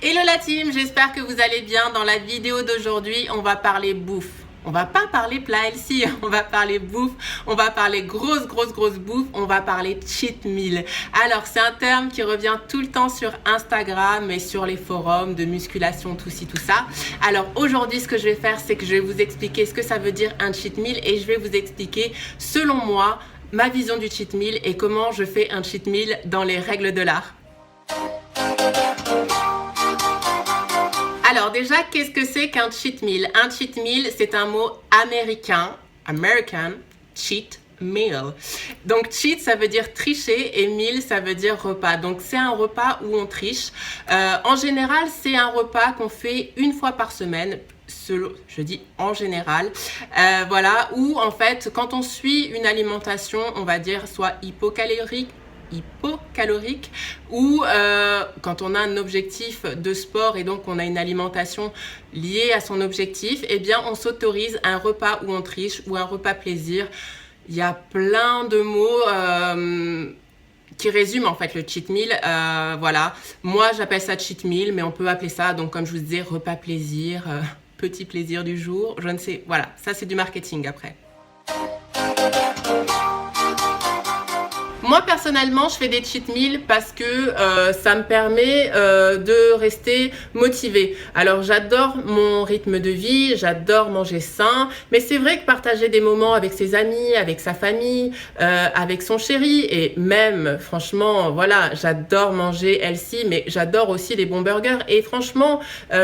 Hello la team, j'espère que vous allez bien. Dans la vidéo d'aujourd'hui, on va parler bouffe. On va pas parler plat healthy, on va parler bouffe, on va parler grosse bouffe, on va parler cheat meal. Alors c'est un terme qui revient tout le temps sur Instagram et sur les forums de musculation, tout ci, tout ça. Alors aujourd'hui ce que je vais faire, c'est que je vais vous expliquer ce que ça veut dire un cheat meal et je vais vous expliquer selon moi ma vision du cheat meal et comment je fais un cheat meal dans les règles de l'art. Alors déjà, qu'est-ce que c'est qu'un cheat meal? Un cheat meal, c'est un mot américain, American, cheat meal. Donc cheat, ça veut dire tricher et meal, ça veut dire repas. Donc c'est un repas où on triche. En général, c'est un repas qu'on fait une fois par semaine. Je dis en général, voilà, où en fait, quand on suit une alimentation, on va dire soit hypocalorique ou quand on a un objectif de sport et donc on a une alimentation liée à son objectif, eh bien on s'autorise un repas où on triche ou un repas plaisir. Il y a plein de mots qui résument en fait le cheat meal. Voilà, moi j'appelle ça cheat meal, mais on peut appeler ça, donc comme je vous disais, repas plaisir, petit plaisir du jour, je ne sais, voilà, ça c'est du marketing après. Moi, personnellement, je fais des cheat meals parce que ça me permet de rester motivée. Alors, j'adore mon rythme de vie, j'adore manger sain, mais c'est vrai que partager des moments avec ses amis, avec sa famille, avec son chéri, et même, franchement, voilà, j'adore manger healthy, mais j'adore aussi les bons burgers. Et franchement,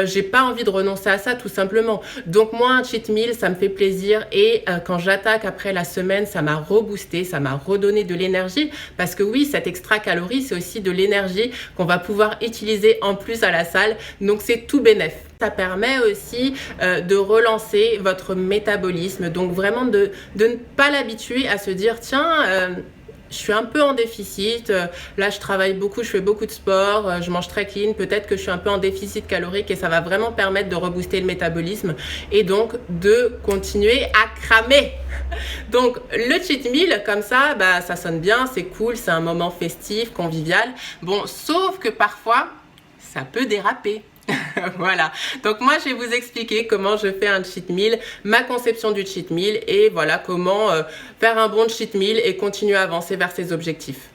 j'ai pas envie de renoncer à ça, tout simplement. Donc, moi, un cheat meal, ça me fait plaisir. Et quand j'attaque après la semaine, ça m'a reboosté, ça m'a redonné de l'énergie. Parce que oui, cet extra calories, c'est aussi de l'énergie qu'on va pouvoir utiliser en plus à la salle. Donc, c'est tout bénef. Ça permet aussi de relancer votre métabolisme. Donc, vraiment de ne pas l'habituer à se dire, tiens, je suis un peu en déficit, là je travaille beaucoup, je fais beaucoup de sport, je mange très clean, peut-être que je suis un peu en déficit calorique et ça va vraiment permettre de rebooster le métabolisme et donc de continuer à cramer. Donc le cheat meal comme ça, bah, ça sonne bien, c'est cool, c'est un moment festif, convivial. Bon, sauf que parfois, ça peut déraper. Voilà, donc moi je vais vous expliquer comment je fais un cheat meal, ma conception du cheat meal et voilà comment faire un bon cheat meal et continuer à avancer vers ses objectifs.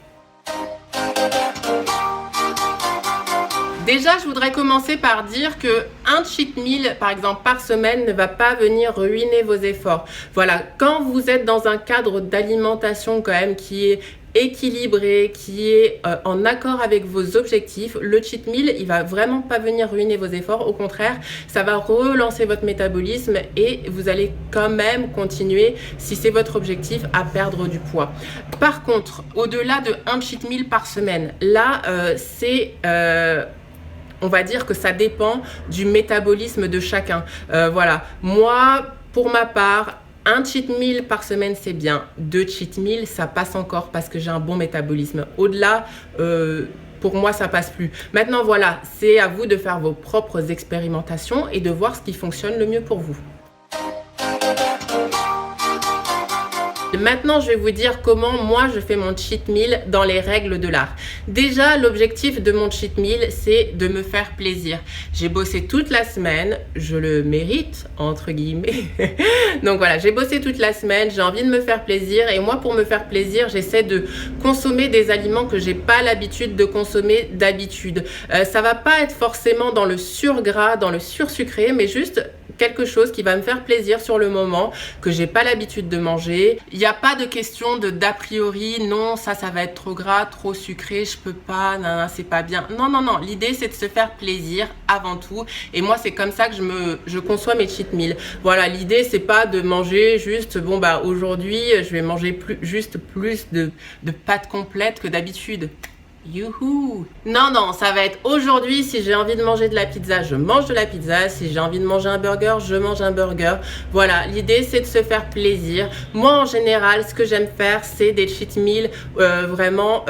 Déjà, je voudrais commencer par dire que un cheat meal, par exemple, par semaine, ne va pas venir ruiner vos efforts. Voilà, quand vous êtes dans un cadre d'alimentation quand même qui est équilibré, qui est en accord avec vos objectifs, le cheat meal, il va vraiment pas venir ruiner vos efforts. Au contraire, ça va relancer votre métabolisme et vous allez quand même continuer, si c'est votre objectif, à perdre du poids. Par contre, au-delà de un cheat meal par semaine, là, on va dire que ça dépend du métabolisme de chacun. Voilà, moi, pour ma part, un cheat meal par semaine, c'est bien. 2 cheat meals, ça passe encore parce que j'ai un bon métabolisme. Au-delà, pour moi, ça passe plus. Maintenant, voilà, c'est à vous de faire vos propres expérimentations et de voir ce qui fonctionne le mieux pour vous. Maintenant, je vais vous dire comment moi je fais mon cheat meal dans les règles de l'art. Déjà, l'objectif de mon cheat meal, c'est de me faire plaisir. J'ai bossé toute la semaine, je le mérite, entre guillemets. Donc voilà, j'ai bossé toute la semaine, j'ai envie de me faire plaisir. Et moi, pour me faire plaisir, j'essaie de consommer des aliments que j'ai pas l'habitude de consommer d'habitude. Ça va pas être forcément dans le surgras, dans le sursucré, mais juste quelque chose qui va me faire plaisir sur le moment, que j'ai pas l'habitude de manger. Il n'y a pas de question d'a priori, non, ça va être trop gras, trop sucré, je peux pas, non, c'est pas bien. Non, l'idée c'est de se faire plaisir avant tout. Et moi c'est comme ça que je conçois mes cheat meals. Voilà, l'idée c'est pas de manger juste, bon bah aujourd'hui je vais manger plus de pâtes complètes que d'habitude. Youhou! Non, ça va être aujourd'hui, si j'ai envie de manger de la pizza, je mange de la pizza. Si j'ai envie de manger un burger, je mange un burger. Voilà, l'idée c'est de se faire plaisir. Moi en général, ce que j'aime faire, c'est des cheat meals vraiment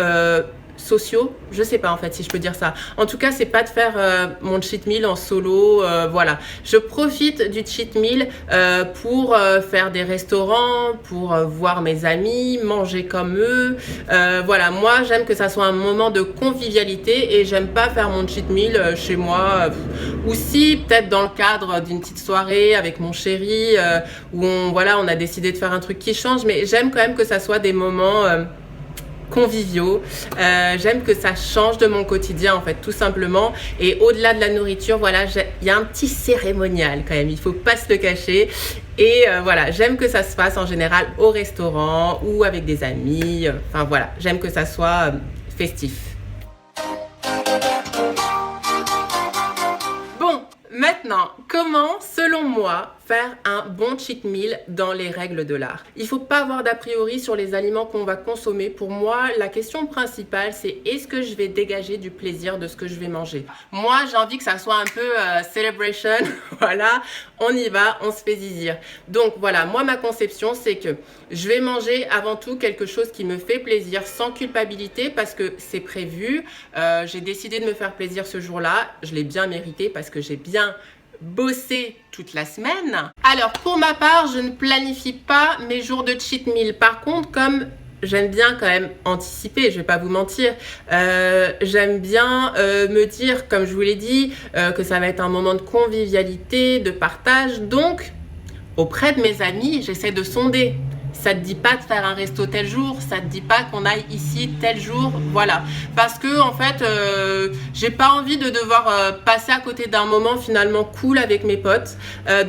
sociaux. Je sais pas en fait si je peux dire ça. En tout cas, c'est pas de faire mon cheat meal en solo. Voilà, je profite du cheat meal pour faire des restaurants, pour voir mes amis, manger comme eux. Voilà, moi j'aime que ça soit un moment de convivialité et j'aime pas faire mon cheat meal chez moi. Ou si peut-être dans le cadre d'une petite soirée avec mon chéri où on a décidé de faire un truc qui change, mais j'aime quand même que ça soit des moments conviviaux. J'aime que ça change de mon quotidien en fait, tout simplement. Et au-delà de la nourriture, voilà, il y a un petit cérémonial quand même, il faut pas se le cacher. Et voilà, j'aime que ça se passe en général au restaurant ou avec des amis. Enfin voilà, j'aime que ça soit festif. Bon, maintenant, comment, selon moi, faire un bon cheat meal dans les règles de l'art? Il ne faut pas avoir d'a priori sur les aliments qu'on va consommer. Pour moi, la question principale, c'est est-ce que je vais dégager du plaisir de ce que je vais manger? Moi, j'ai envie que ça soit un peu celebration. Voilà, on y va, on se fait zizir. Donc voilà, moi, ma conception, c'est que je vais manger avant tout quelque chose qui me fait plaisir sans culpabilité parce que c'est prévu. J'ai décidé de me faire plaisir ce jour-là. Je l'ai bien mérité parce que j'ai bien bosser toute la semaine. Alors pour ma part, je ne planifie pas mes jours de cheat meal. Par contre, comme j'aime bien quand même anticiper, je vais pas vous mentir, j'aime bien me dire, comme je vous l'ai dit, que ça va être un moment de convivialité, de partage. Donc, auprès de mes amis, j'essaie de sonder. Ça te dit pas de faire un resto tel jour, ça te dit pas qu'on aille ici tel jour, voilà. Parce que en fait, j'ai pas envie de devoir passer à côté d'un moment finalement cool avec mes potes.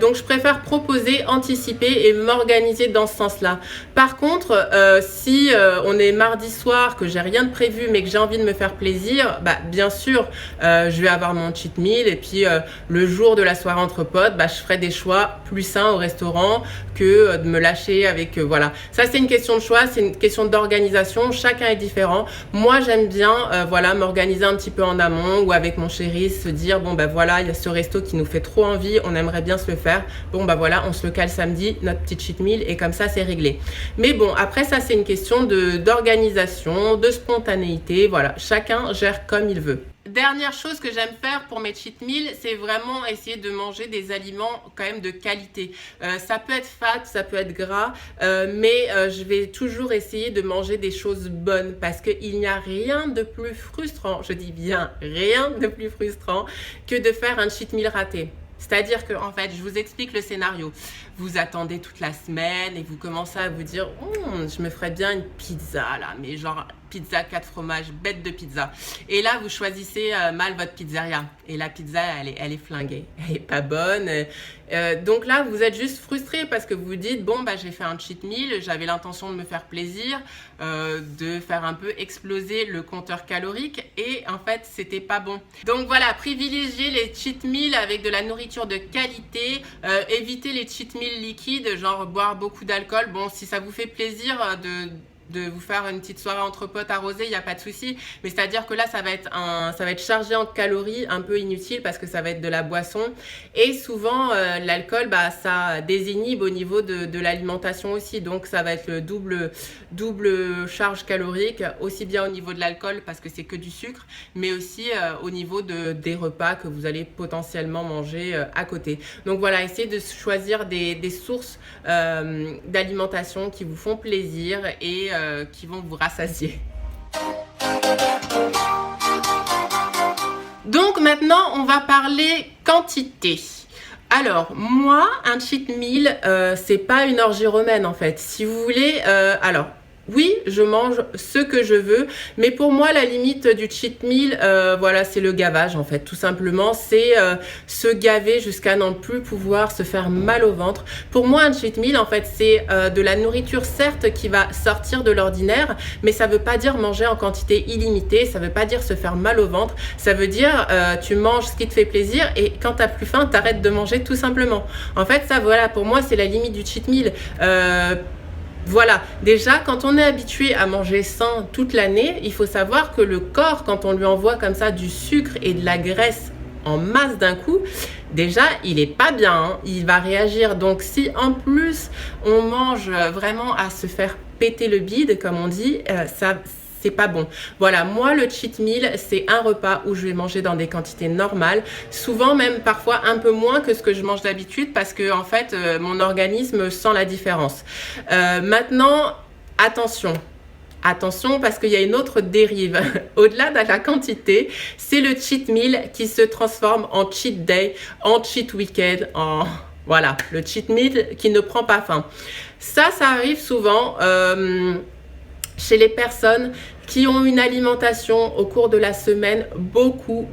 Donc je préfère proposer, anticiper et m'organiser dans ce sens-là. Par contre, si on est mardi soir, que j'ai rien de prévu mais que j'ai envie de me faire plaisir, bah bien sûr, je vais avoir mon cheat meal et puis le jour de la soirée entre potes, bah je ferai des choix plus sains au restaurant que de me lâcher avec voilà. Ça c'est une question de choix, c'est une question d'organisation, chacun est différent. Moi j'aime bien voilà, m'organiser un petit peu en amont ou avec mon chéri, se dire bon bah voilà, il y a ce resto qui nous fait trop envie, on aimerait bien se le faire. Bon bah voilà, on se le cale samedi, notre petit cheat meal et comme ça c'est réglé. Mais bon, après ça c'est une question d'organisation, de spontanéité, voilà, chacun gère comme il veut. Dernière chose que j'aime faire pour mes cheat meals, c'est vraiment essayer de manger des aliments quand même de qualité. Ça peut être fat, ça peut être gras, mais je vais toujours essayer de manger des choses bonnes parce qu'il n'y a rien de plus frustrant, je dis bien rien de plus frustrant que de faire un cheat meal raté. C'est-à-dire que, en fait, je vous explique le scénario. Vous attendez toute la semaine et vous commencez à vous dire je me ferais bien une pizza là, mais genre pizza 4 fromages, bête de pizza. Et là, vous choisissez mal votre pizzeria. Et la pizza, elle est flinguée. Elle est pas bonne. Donc là, vous êtes juste frustré parce que vous vous dites bon, bah, j'ai fait un cheat meal, j'avais l'intention de me faire plaisir, de faire un peu exploser le compteur calorique et en fait, c'était pas bon. Donc voilà, privilégiez les cheat meals avec de la nourriture de qualité, évitez les cheat meals liquides, genre boire beaucoup d'alcool. Bon, si ça vous fait plaisir de vous faire une petite soirée entre potes arrosée, il n'y a pas de souci. Mais c'est-à-dire que là, ça va être chargé en calories, un peu inutile parce que ça va être de la boisson. Et souvent, l'alcool, bah, ça désinhibe au niveau de l'alimentation aussi. Donc, ça va être le double charge calorique, aussi bien au niveau de l'alcool parce que c'est que du sucre, mais aussi au niveau des repas que vous allez potentiellement manger à côté. Donc voilà, essayez de choisir des sources d'alimentation qui vous font plaisir et qui vont vous rassasier. Donc maintenant, on va parler quantité. Alors, moi, un cheat meal, c'est pas une orgie romaine en fait. Si vous voulez, alors, oui, je mange ce que je veux, mais pour moi, la limite du cheat meal, voilà, c'est le gavage en fait. Tout simplement, c'est se gaver jusqu'à n'en plus pouvoir, se faire mal au ventre. Pour moi, un cheat meal, en fait, c'est de la nourriture, certes, qui va sortir de l'ordinaire, mais ça veut pas dire manger en quantité illimitée, ça veut pas dire se faire mal au ventre, ça veut dire tu manges ce qui te fait plaisir et quand t'as plus faim, t'arrêtes de manger tout simplement. En fait, ça, voilà, pour moi, c'est la limite du cheat meal. Voilà, déjà quand on est habitué à manger sain toute l'année, il faut savoir que le corps, quand on lui envoie comme ça du sucre et de la graisse en masse d'un coup, déjà il est pas bien, hein, il va réagir. Donc si en plus on mange vraiment à se faire péter le bide, comme on dit, c'est pas bon. Voilà, moi le cheat meal, c'est un repas où je vais manger dans des quantités normales, souvent même parfois un peu moins que ce que je mange d'habitude parce que en fait mon organisme sent la différence. Maintenant, attention. Attention parce qu'il y a une autre dérive. Au-delà de la quantité, c'est le cheat meal qui se transforme en cheat day, en cheat weekend, en... Voilà, le cheat meal qui ne prend pas fin. Ça arrive souvent chez les personnes qui ont une alimentation au cours de la semaine beaucoup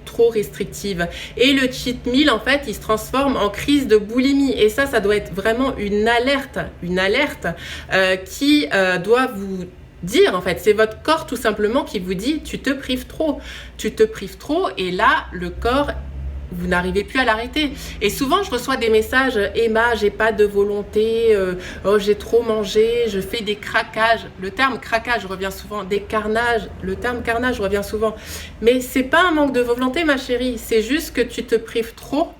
trop restrictive. Et le cheat meal, en fait, il se transforme en crise de boulimie. Et ça doit être vraiment une alerte qui doit vous dire, en fait, c'est votre corps tout simplement qui vous dit, tu te prives trop. Et là, le corps, vous n'arrivez plus à l'arrêter. Et souvent, je reçois des messages, Emma, j'ai pas de volonté, oh, j'ai trop mangé, je fais des craquages. Le terme craquage revient souvent, des carnages, le terme carnage revient souvent. Mais c'est pas un manque de volonté, ma chérie, c'est juste que tu te prives trop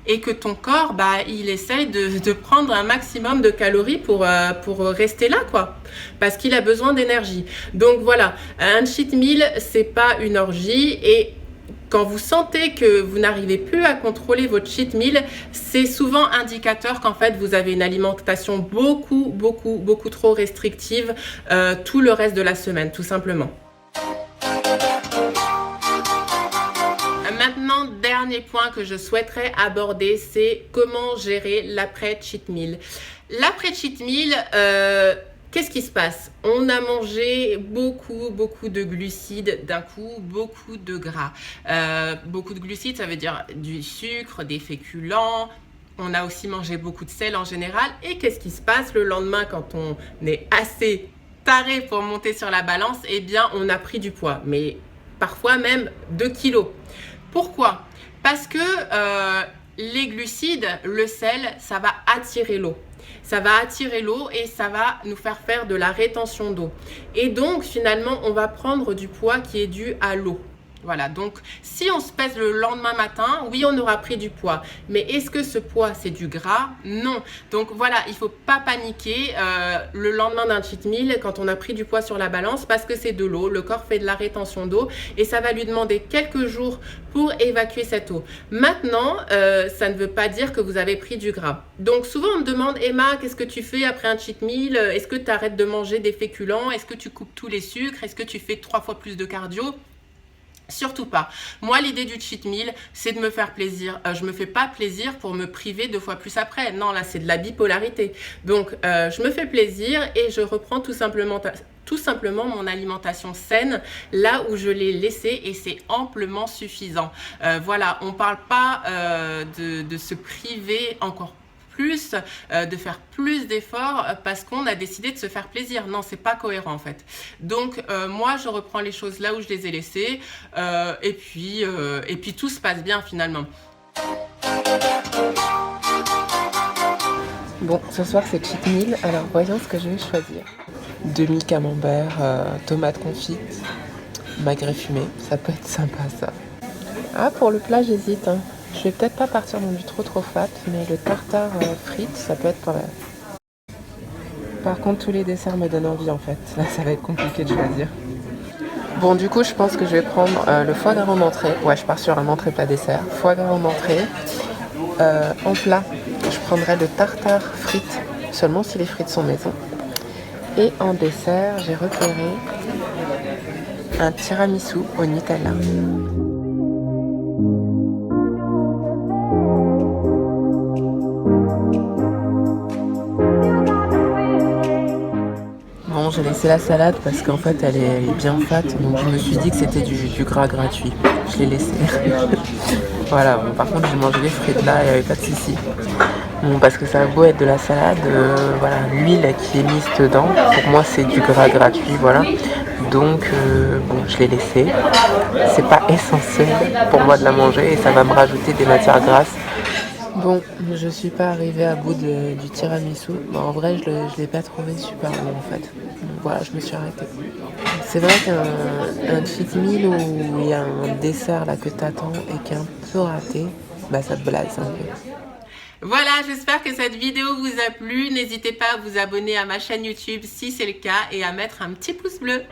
et que ton corps, il essaye de prendre un maximum de calories pour rester là, quoi. Parce qu'il a besoin d'énergie. Donc voilà, un cheat meal, c'est pas une orgie et quand vous sentez que vous n'arrivez plus à contrôler votre cheat meal, c'est souvent indicateur qu'en fait vous avez une alimentation beaucoup trop restrictive tout le reste de la semaine, tout simplement. Maintenant, dernier point que je souhaiterais aborder, c'est comment gérer l'après-cheat meal. L'après-cheat meal, qu'est-ce qui se passe? On a mangé beaucoup de glucides d'un coup, beaucoup de gras. Beaucoup de glucides, ça veut dire du sucre, des féculents. On a aussi mangé beaucoup de sel en général. Et qu'est-ce qui se passe le lendemain quand on est assez taré pour monter sur la balance? Eh bien, on a pris du poids, mais parfois même 2 kilos. Pourquoi? Parce que les glucides, le sel, ça va attirer l'eau. Ça va attirer l'eau et ça va nous faire de la rétention d'eau. Et donc, finalement, on va prendre du poids qui est dû à l'eau. Voilà, donc si on se pèse le lendemain matin, oui, on aura pris du poids. Mais est-ce que ce poids, c'est du gras? Non. Donc voilà, il ne faut pas paniquer le lendemain d'un cheat meal quand on a pris du poids sur la balance parce que c'est de l'eau. Le corps fait de la rétention d'eau et ça va lui demander quelques jours pour évacuer cette eau. Maintenant, ça ne veut pas dire que vous avez pris du gras. Donc souvent, on me demande, Emma, qu'est-ce que tu fais après un cheat meal? Est-ce que tu arrêtes de manger des féculents? Est-ce que tu coupes tous les sucres? Est-ce que tu fais 3 fois plus de cardio? Surtout pas. Moi, l'idée du cheat meal, c'est de me faire plaisir. Je me fais pas plaisir pour me priver 2 fois plus après. Non, là, c'est de la bipolarité. Donc, je me fais plaisir et je reprends tout simplement mon alimentation saine là où je l'ai laissée et c'est amplement suffisant. Voilà, on parle pas de se priver encore plus, de faire plus d'efforts parce qu'on a décidé de se faire plaisir. Non, c'est pas cohérent en fait. Donc moi, je reprends les choses là où je les ai laissées et puis tout se passe bien finalement. Bon, ce soir c'est cheat meal, alors voyons ce que je vais choisir. Demi-camembert, tomate confite, magret fumé, ça peut être sympa ça. Ah, pour le plat j'hésite, hein. Je vais peut-être pas partir dans du trop fat, mais le tartare frites, ça peut être pas mal. Par contre, tous les desserts me donnent envie en fait. Là, ça va être compliqué de choisir. Bon, du coup, je pense que je vais prendre le foie gras en entrée. Ouais, je pars sur un entrée plat dessert. Foie gras en entrée. En plat, je prendrai le tartare frites, seulement si les frites sont maison. Et en dessert, j'ai repéré un tiramisu au Nutella. Bon, j'ai laissé la salade parce qu'en fait elle est bien fat, donc je me suis dit que c'était du gras gratuit. Je l'ai laissé. Voilà, bon, par contre j'ai mangé les frites là, il n'y avait pas de souci. Bon, parce que ça a beau être de la salade, voilà, l'huile qui est mise dedans, pour moi c'est du gras gratuit, voilà. Donc bon, je l'ai laissé. C'est pas essentiel pour moi de la manger et ça va me rajouter des matières grasses. Bon, je suis pas arrivée à bout du tiramisu. Bon, en vrai, je l'ai pas trouvé super bon en fait. Donc voilà, je me suis arrêtée. C'est vrai qu'un cheat meal où il y a un dessert là que t'attends et qui est un peu raté, bah ça te blase un peu. Voilà, j'espère que cette vidéo vous a plu. N'hésitez pas à vous abonner à ma chaîne YouTube si c'est le cas et à mettre un petit pouce bleu.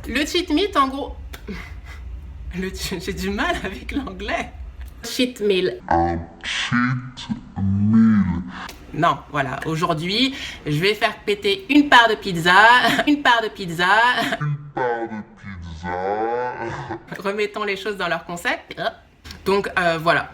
Le cheat meal, en gros... J'ai du mal avec l'anglais. Cheat meal. Un cheat meal. Non, voilà. Aujourd'hui, je vais faire péter une part de pizza, une part de pizza. Une part de pizza. Remettons les choses dans leur concept. Donc, voilà.